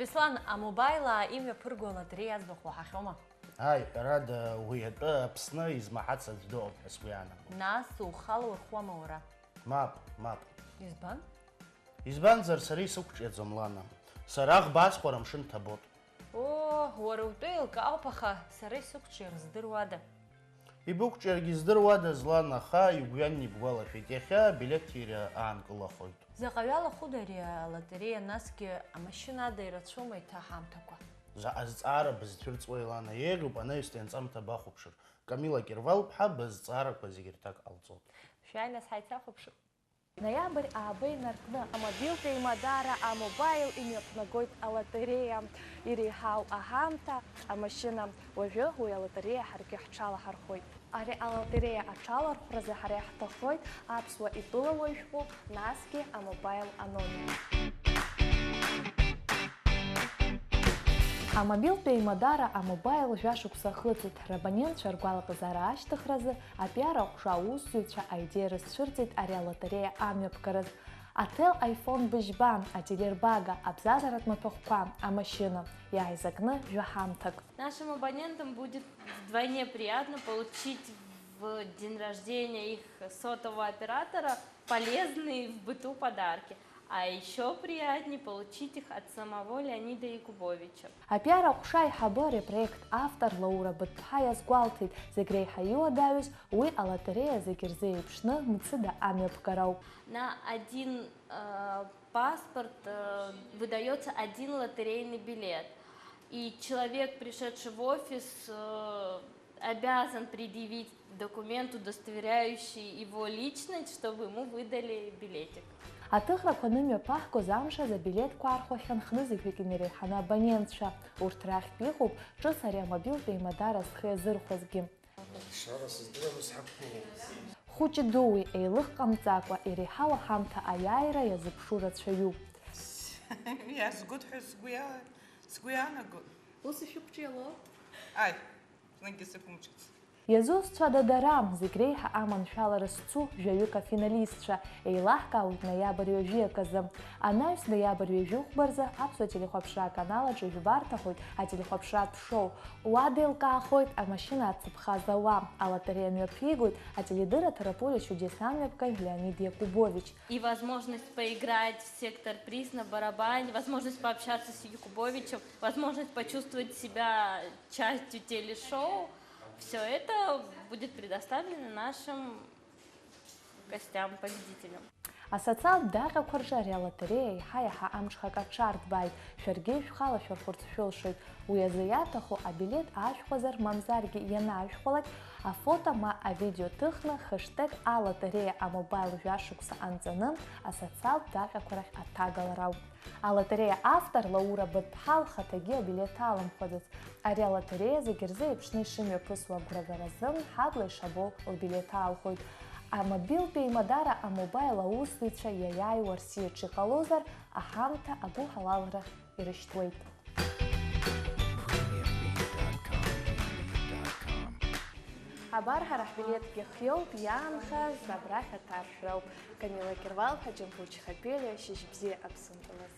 Беслан, амобайла имя пыргола дреяз бахуахома. Ай, рада уйта псна измахац аздов асвяна. Нас ухал урхуамаура. Мап. Избан? Избан зарсари сукчезомлана. Сарах басхорам шин табот. О, уарутейл каупаха, сарей сукчер здырвада. Ибукчерги здырвада злана ха югянни бгвала фетеха билетира анкулахойт. Заҟаҩала хәыдария лотерея насгьы амашьына ада ирацәоума иҭаҳамҭақәа. Азҵаара бызцәырҵуа илана еиӷьуп анаҩстәи анҵамҭа бахәаԥшыр. Камила Кирвал-ԥҳа бызҵаарақәа зегьы рҭак ҟалҵоит. Шәааи нас ҳаицахәаԥшып. Ноябрь аабеинаркны амобилтә еимадара амобаил имҩаԥнагоит алотереиа иреиҳау аҳамҭа амашьына. Уажәы уи алотереиа ҳаргьы ҳҽалаҳархәоит. Ари алотереиа аҽалархәразы ҳара иаҳҭахоит аԥсуа итәылауаҩшәҟәы, насгьы амобаил аномер. Амобилтә еимадара амобаил жәашықәса хыҵит ҳрабанинцәа ргәалаҟазара ашьҭыхразы апиар аҟәша аусзуҩцәа аидеиа рызцәырҵит ари алотереиа амҩаԥгараз. Аҭел айфон быжьба, ателербага, абзазаратә маҭәахәқәа, амашьына, иааизакны жәаҳамҭак. Нашим абонентам будет вдвойне приятно получить в день рождения их сотового оператора полезные в быту подарки. А еще приятнее получить их от самого Леонида Якубовича. Апиар аҟәша аиҳабы ари апроект автор Лаура Быҭәԥҳа иазгәалҭеит, зегь реиҳа иуадаҩыз уи алотереиа зегь рзы еиԥшны мцыда амҩаԥгароуп. На один паспорт выдается один лотерейный билет. И человек, пришедший в офис, обязан предъявить документ, удостоверяющий его личность, чтобы ему выдали билетик. Аҭыӷрақәа нымҩаԥаҳгоз амшаз абилеҭқәа архәахьан хнызқьҩык инареиҳаны абонентцәа. Урҭ рахьтә иҟоуп ҿыц ари амобилтә еимадара зхы иазырхәазгьы. Хәыҷи дуи еилых-ҟамҵакәа иреиҳау аҳамҭа аиааира иазыԥшу рацәаҩуп. Иазгәыдҳәо сгәы иаанагоит. Ус ишәықәҿиало? Аи, зныгьы сықәымҿыц. Иазусҭцәада дара, зегь реиҳа аманшәалара зцу жәаҩык афиналистцәа, еилаҳкаауеит ноиабр ҩажәиак азы. Анаҩс ноиабр ҩажәихәба рзы аԥсуа телехәаԥшра аканалаҿы ижәбарҭахоит ателехәаԥшратә шоу. Уада еилкаахоит амашьына ацыԥхаз ауаа, алотереиа мҩаԥигоит ателедырраҭара поле чудес амҩаԥгаҩ Леонид Якубович. И возможность поиграть в сектор приз на барабане, возможность пообщаться с Якубовичем, возможность почувствовать себя частью телешоу. Все это будет предоставлено нашим гостям-победителям. Асоциалтә даҟьақәа рҿы ари алотереиа иаҳа-иаҳа амҽхак аҽарҭбааит. Шәаргьы шәхала шәархәырц шәылшоит. Уи азы иаҭаху абилет аашәхәазар мамзаргьы ианаашәхәалак, афото ма авидео ҭыхны хэштег алотереиа амобаил жәашықәса анҵаны асоциалтә даҟьақәа рахь аҭагалара ауп. Алотереиа автор Лаура Быҭәԥҳа лхаҭагьы абилеҭ аламхәаӡац. Ари алотереиа зегь рзы еиԥшны ишымҩаԥысуа агәрагаразы ҳабла ишабо лбилеҭ аалхоит. Амобилтә еимадара амобаил аусзуҩцәа иаиааиуа рсиаҿы иҟалозар, аҳамҭа агәы ҳалалра ирышьҭуеит. Абар ҳара ҳбилеҭгьы хиоуп, иаанхаз абрахь аҭаршәроуп. Камила Кирвал-ԥҳа, Џьамбул Чхапелиа, шьыжь бзиа Аԥсынтәылаз.